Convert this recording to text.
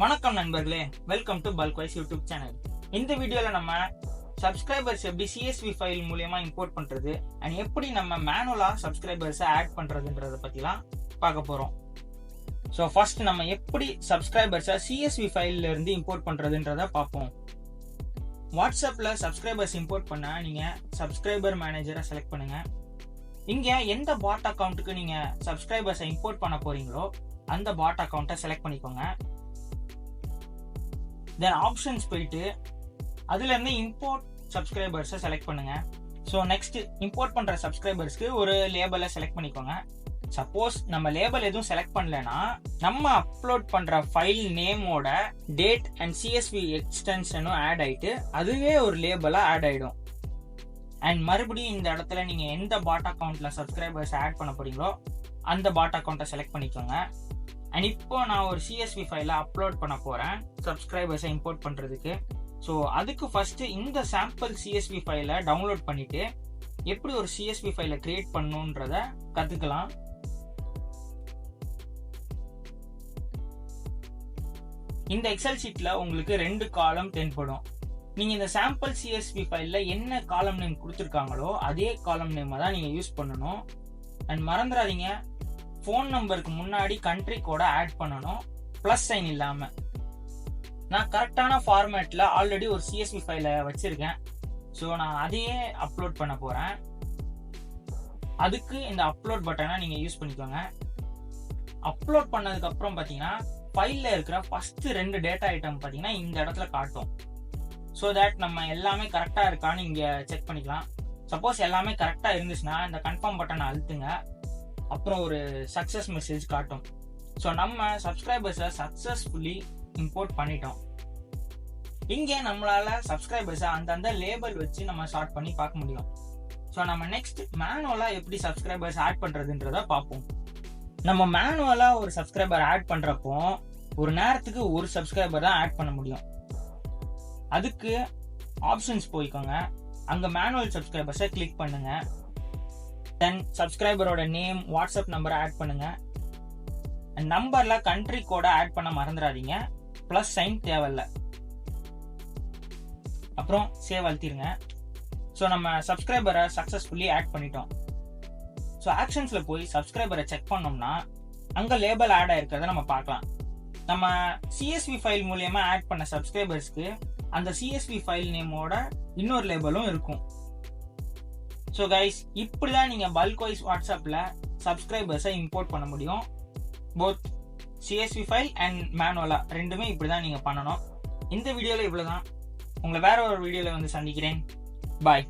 வணக்கம் நண்பர்களே, welcome to பல்க்வைஸ் YouTube channel. இந்த வீடியோல நம்ம சப்ஸ்கிரைபர்ஸ் எப்படி CSV ஃபைல் மூலமா இம்போர்ட் பண்றது அண்ட் எப்படி நம்ம மேனுவலா சப்ஸ்கிரைபர்ஸ் ஆட் பண்றதுன்றத பத்திலாம் பார்க்க போறோம். ஸோ ஃபர்ஸ்ட் நம்ம எப்படி சப்ஸ்கிரைபர்ஸை CSV ஃபைல்ல இருந்து இம்போர்ட் பண்றதுன்றத பார்ப்போம். வாட்ஸ்அப்ல சப்ஸ்கிரைபர்ஸ் இம்போர்ட் பண்ண நீங்க சப்ஸ்கிரைபர் மேனேஜரை செலக்ட் பண்ணுங்க. இங்க எந்த பாட் அக்கௌண்ட்டுக்கு நீங்க சப்ஸ்கிரைபர்ஸை இம்போர்ட் பண்ண போறீங்களோ அந்த பாட் அக்கௌண்ட்டை செலக்ட் பண்ணிக்கோங்க. தென் ஆப்ஷன்ஸ் போயிட்டு அதுல இருந்து இம்போர்ட் சப்ஸ்கிரைபர்ஸை செலக்ட் பண்ணுங்க. ஸோ நெக்ஸ்ட் இம்போர்ட் பண்ற சப்ஸ்கிரைபர்ஸ்க்கு ஒரு லேபலை செலக்ட் பண்ணிக்கோங்க. சப்போஸ் நம்ம லேபல் எதுவும் செலக்ட் பண்ணலன்னா நம்ம அப்லோட் பண்ற ஃபைல் நேமோட டேட் அண்ட் CSV எக்ஸ்டென்ஷனும் ஆட் ஆயிட்டு அதுவே ஒரு லேபலா ஆட் ஆயிடும். அண்ட் மறுபடியும் இந்த இடத்துல நீங்க எந்த பாட் அக்கௌண்ட்ல சப்ஸ்கிரைபர்ஸ் ஆட் பண்ண போறீங்களோ அந்த பாட் அக்கௌண்ட்டை செலக்ட் பண்ணிக்கோங்க. அண்ட் இப்போ நான் ஒரு CSV ஃபைலை அப்லோட் பண்ண போறேன் சப்ஸ்கிரைபர்ஸை இம்போர்ட் பண்றதுக்கு. ஸோ அதுக்கு ஃபர்ஸ்ட் இந்த சாம்பிள் CSV ஃபைலை டவுன்லோட் பண்ணிட்டு எப்படி ஒரு CSV ஃபைலை கிரியேட் பண்ணணுன்றத கத்துக்கலாம். இந்த எக்ஸல் ஷீட்ல உங்களுக்கு 2 காலம் தென்படும். நீங்க இந்த சாம்பிள் CSV ஃபைல்ல என்ன காலம் நேம் கொடுத்துருக்காங்களோ அதே காலம் நேம் தான் நீங்க யூஸ் பண்ணணும். அண்ட் மறந்துடாதீங்க, ஃபோன் நம்பருக்கு முன்னாடி கண்ட்ரி கோட ஆட் பண்ணணும், பிளஸ் சைன் இல்லாம. நான் கரெக்டான ஃபார்மேட்ல ஆல்ரெடி ஒரு CSV ஃபைலை வச்சிருக்கேன். ஸோ நான் அதையே அப்லோட் பண்ண போறேன். அதுக்கு இந்த அப்லோட் பட்டனை நீங்க யூஸ் பண்ணிக்கோங்க. அப்லோட் பண்ணதுக்கு அப்புறம் பாத்தீங்கன்னா ஃபைல்ல இருக்கிற ஃபர்ஸ்ட் 2 டேட்டா ஐட்டம் பாத்தீங்கன்னா இந்த இடத்துல காட்டும். ஸோ தட் நம்ம எல்லாமே கரெக்டா இருக்கான்னு இங்க செக் பண்ணிக்கலாம். சப்போஸ் எல்லாமே கரெக்டா இருந்துச்சுன்னா இந்த கன்ஃபார்ம் பட்டனை அழுத்துங்க. அப்புறம் ஒரு சக்சஸ் மெசேஜ் காட்டும். ஸோ நம்ம சப்ஸ்கிரைபர்ஸை சக்சஸ்ஃபுல்லி இம்போர்ட் பண்ணிட்டோம். இங்கே நம்மளால சப்ஸ்கிரைபர்ஸை அந்தந்த லேபல் வச்சு நம்ம ஷார்ட் பண்ணி பார்க்க முடியும். ஸோ நம்ம நெக்ஸ்ட் மேனுவலா எப்படி சப்ஸ்கிரைபர்ஸ் ஆட் பண்றதுன்றத பார்ப்போம். நம்ம மேனுவலா ஒரு சப்ஸ்கிரைபர் ஆட் பண்றப்போ ஒரு நேரத்துக்கு ஒரு சப்ஸ்கிரைபர் தான் ஆட் பண்ண முடியும். அதுக்கு ஆப்ஷன்ஸ் போய்க்கோங்க. அங்க மேனுவல் சப்ஸ்கிரைபர்ஸை கிளிக் பண்ணுங்க. தென் சப்ஸ்கிரைபரோட நேம், வாட்ஸ்அப் நம்பரை ஆட் பண்ணுங்க. நம்பர்ல கண்ட்ரி கோட ஆட் பண்ண மறந்துடாதீங்க, பிளஸ் சைன் தேவையில்ல. அப்புறம் சேவ் அழுத்திருங்க. ஸோ நம்ம சப்ஸ்கிரைபரை சக்சஸ்ஃபுல்லி ஆட் பண்ணிட்டோம். ஸோ ஆக்ஷன்ஸ்ல போய் சப்ஸ்கிரைபரை செக் பண்ணோம்னா அங்க லேபல் ஆட் ஆயிருக்கிறத நம்ம பார்க்கலாம். நம்ம CSV ஃபைல் மூலியமா ஆட் பண்ண சப்ஸ்கிரைபர்ஸ்க்கு அந்த CSV ஃபைல் நேமோட இன்னொரு லேபலும் இருக்கும். ஸோ கைஸ், இப்படிதான் நீங்க பல்க்வைஸ் வாட்ஸ்அப்ல சப்ஸ்கிரைபர்ஸை இம்போர்ட் பண்ண முடியும். போத் CSV ஃபைல் அண்ட் மேனுவலா ரெண்டுமே இப்படிதான் நீங்க பண்ணணும். இந்த வீடியோல இவ்வளவுதான். உங்களை வேற ஒரு வீடியோல வந்து சந்திக்கிறேன். பாய்.